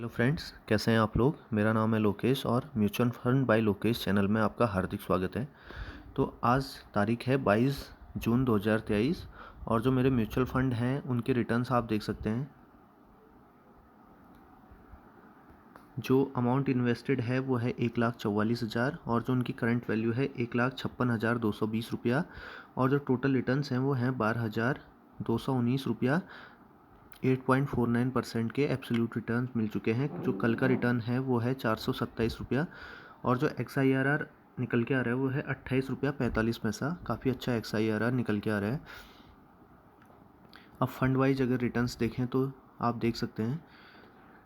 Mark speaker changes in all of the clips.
Speaker 1: Hello friends, कैसे हैं आप लोग। मेरा नाम है लोकेश और mutual fund by Lokesh channel में आपका हार्दिक स्वागत है। तो आज तारीख है 22 जून 2023 और जो मेरे म्यूचुअल फंड हैं उनके रिटर्न्स आप देख सकते हैं। जो अमाउंट इन्वेस्टेड है वो है 1,44,000 और जो उनकी करंट वैल्यू है 1,56,220 रुपया और जो टोटल रिटर्न्स हैं वो हैं 12,219 रुपया। 8.49% के एब्सोल्यूट रिटर्न मिल चुके हैं। जो कल का रिटर्न है वो है 427 रुपया और जो XIRR निकल के आ रहा है वो है 28 रुपया 45 पैसा। काफ़ी अच्छा XIRR निकल के आ रहा है। अब फंड वाइज अगर रिटर्न्स देखें तो आप देख सकते हैं।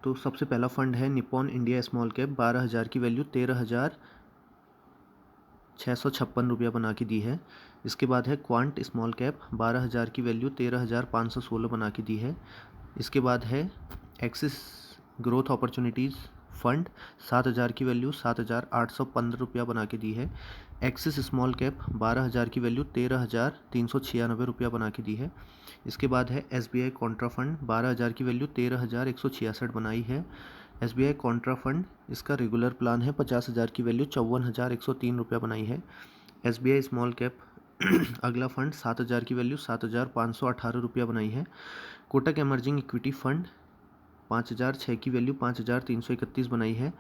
Speaker 1: तो सबसे पहला फंड है निपॉन इंडिया स्मॉल कैप, 12,000 की वैल्यू 13,656 रुपया बना के दी है। इसके बाद है क्वांट स्मॉल कैप, 12,000 की वैल्यू 13,516 बना के दी है। इसके बाद है एक्सिस ग्रोथ अपॉर्चुनिटीज़ फंड, 7,000 की वैल्यू 7,815 रुपया बना के दी है। एक्सिस स्मॉल कैप 12,000 की वैल्यू 13,396 रुपया बना के दी है। इसके बाद है SBI कॉन्ट्रा फंड, 12,000 की वैल्यू 13,166 बनाई है। SBI कॉन्ट्रा फंड इसका रेगुलर प्लान है, 50,000 की वैल्यू 54,103 रुपया बनाई है। SBI स्मॉल कैप अगला फंड 7,000 की वैल्यू 7,518 रुपया बनाई है। कोटक एमर्जिंग इक्विटी फंड 5,006 की वैल्यू 5,331 बनाई है।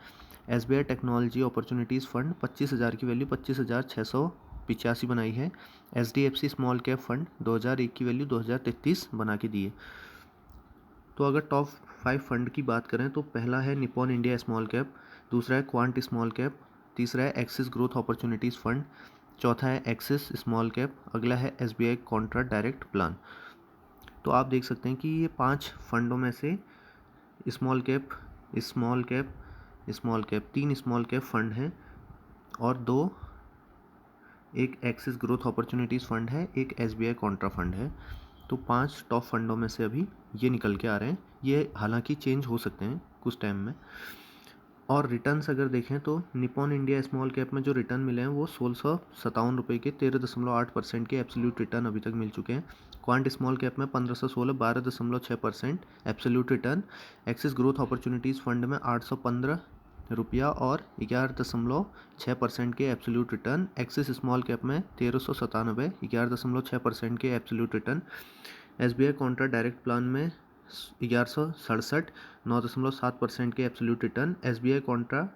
Speaker 1: SBI टेक्नोलॉजी अपॉर्चुनिटीज़ फंड 25,000 की वैल्यू 25,685 बनाई है। HDFC स्मॉल कैप फंड 2,001 की वैल्यू 2,033 बना के दी है। तो अगर टॉप 5 फंड की बात करें तो पहला है निपॉन इंडिया स्मॉल कैप, दूसरा है क्वांट स्मॉल कैप, तीसरा है एक्सिस ग्रोथ अपॉर्चुनिटीज़ फंड, चौथा है एक्सिस स्मॉल कैप, अगला है SBI कॉन्ट्रा डायरेक्ट प्लान। तो आप देख सकते हैं कि ये 5 फंडों में से small cap, small cap, small cap, 3 small cap fund हैं और एक एक्सिस ग्रोथ अपॉर्चुनिटीज़ फंड है, एक SBI कॉन्ट्रा फंड है। तो 5 टॉप फंडों में से अभी ये निकल के आ रहे हैं। ये हालांकि चेंज हो सकते हैं कुछ टाइम में। और रिटर्न्स अगर देखें तो निपॉन इंडिया स्मॉल कैप में जो रिटर्न मिले हैं वो 1,657 रुपये के 13.8% के एब्सोल्यूट रिटर्न अभी तक मिल चुके हैं। क्वांट स्मॉल कैप में 1516 12.6% absolute return. Axis growth opportunities fund में 815 रुपया और 11.6% के absolute return. Axis small cap में 1397 11.6% के absolute return. SBI Contra direct plan में 1167 9.7% के absolute return. SBI Contra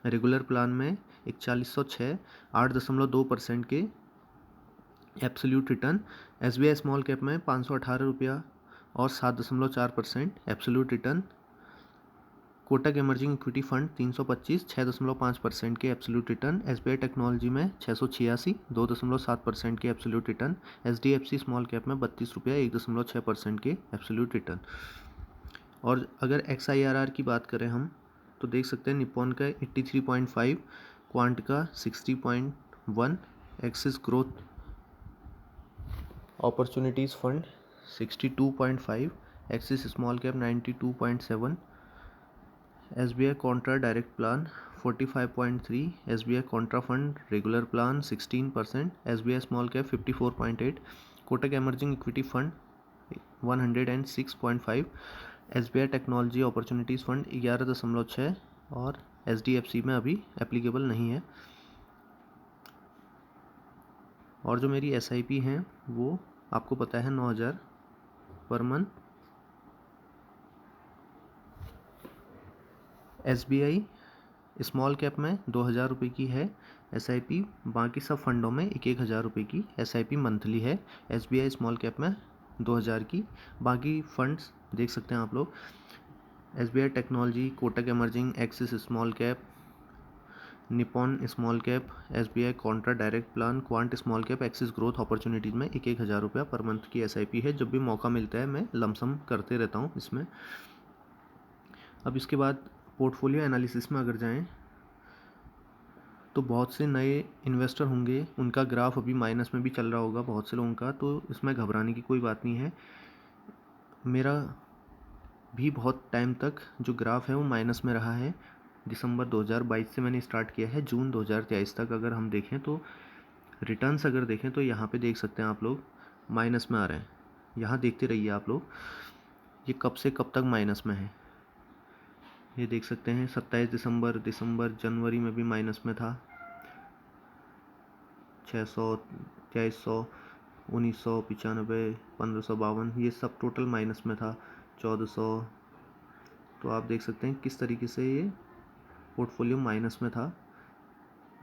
Speaker 1: regular plan में 4106 8.2% के absolute return. SBI small cap में 518 रुपया और 7.4% absolute return. Kotak emerging equity fund 325 6.5% के एब्सोल्यूट रिटर्न। SBI टेक्नोलॉजी में 686 2.7% के absolute return. HDFC small cap में 32 रुपया 1.6% के एब्सोल्यूट रिटर्न। और अगर XIRR की बात करें हम तो देख सकते हैं निपॉन का 83.5, क्वांट का 60.1, axis growth opportunities fund 62.5, axis small cap 92.7, SBI Contra direct plan 45.3, SBI Contra fund regular plan 16%, SBI small cap 54.8, Kotak emerging equity fund 106.5, SBI technology opportunities fund 11.6 और HDFC में अभी एप्लीकेबल नहीं है। और जो मेरी SIP हैं वो आपको पता है 9,000 per month. SBI small cap में 2,000 रुपये की है SIP, बाकी सब फंडों में 1,000 रुपये की SIP मंथली है। SBI स्मॉल कैप में 2,000 की, बाकी फंड्स देख सकते हैं आप लोग। SBI technology, Kotak emerging, axis small cap, Nippon small cap, SBI Contra direct plan, quant small cap, axis growth opportunities में 1,000 रुपया पर मंथ की SIP है। जब भी मौका मिलता है मैं लमसम करते रहता हूँ इसमें। अब इसके बाद पोर्टफोलियो एनालिसिस में अगर जाएं तो बहुत से नए इन्वेस्टर होंगे, उनका ग्राफ अभी माइनस में भी चल रहा होगा बहुत से लोगों का, तो इसमें घबराने की कोई बात नहीं है। मेरा भी बहुत टाइम तक जो ग्राफ है वो माइनस में रहा है। दिसंबर 2022 से मैंने स्टार्ट किया है, जून 2023 तक अगर हम देखें तो रिटर्न्स अगर देखें तो यहाँ पे देख सकते हैं आप लोग माइनस में आ रहे हैं। यहाँ देखते रहिए आप लोग, ये कब से कब तक माइनस में है। ये देख सकते हैं 27 दिसंबर जनवरी में भी माइनस में था। 600, 2300, 1995, 1552, ये सब टोटल माइनस में था। 1400। तो आप देख सकते हैं किस तरीके से ये पोर्टफोलियो माइनस में था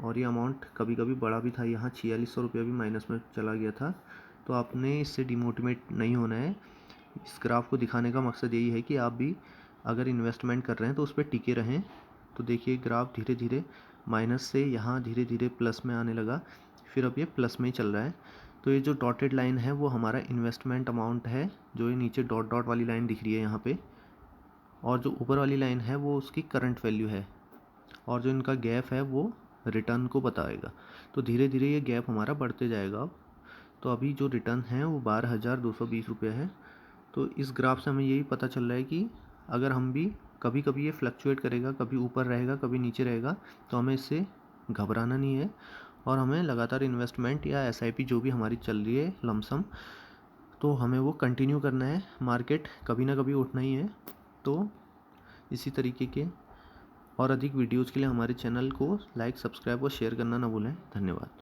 Speaker 1: और ये अमाउंट कभी कभी बड़ा भी था। यहाँ 4600 रुपया भी माइनस में चला गया था। तो आपने इससे डिमोटिवेट नहीं होना है। इस ग्राफ को दिखाने का मकसद यही है कि आप भी अगर इन्वेस्टमेंट कर रहे हैं तो उस पर टिके रहें। तो देखिए ग्राफ धीरे धीरे माइनस से यहाँ धीरे धीरे प्लस में आने लगा, फिर अब ये प्लस में ही चल रहा है। तो ये जो डॉटेड लाइन है वो हमारा इन्वेस्टमेंट अमाउंट है, जो ये नीचे डॉट डॉट वाली लाइन दिख रही है यहाँ पे, और जो ऊपर वाली लाइन है वो उसकी करंट वैल्यू है, और जो इनका गैप है वो रिटर्न को बताएगा। तो धीरे धीरे ये गैप हमारा बढ़ते जाएगा अब। तो अभी जो रिटर्न है वो 12,220 रुपये है। तो इस ग्राफ से हमें यही पता चल रहा है कि अगर हम भी कभी कभी ये फ्लक्चुएट करेगा, कभी ऊपर रहेगा कभी नीचे रहेगा, तो हमें इससे घबराना नहीं है और हमें लगातार इन्वेस्टमेंट या SIP जो भी हमारी चल रही है लमसम, तो हमें वो कंटिन्यू करना है। मार्केट कभी ना कभी उठना ही है। तो इसी तरीके के और अधिक वीडियोज़ के लिए हमारे चैनल को लाइक, सब्सक्राइब और शेयर करना ना भूलें। धन्यवाद।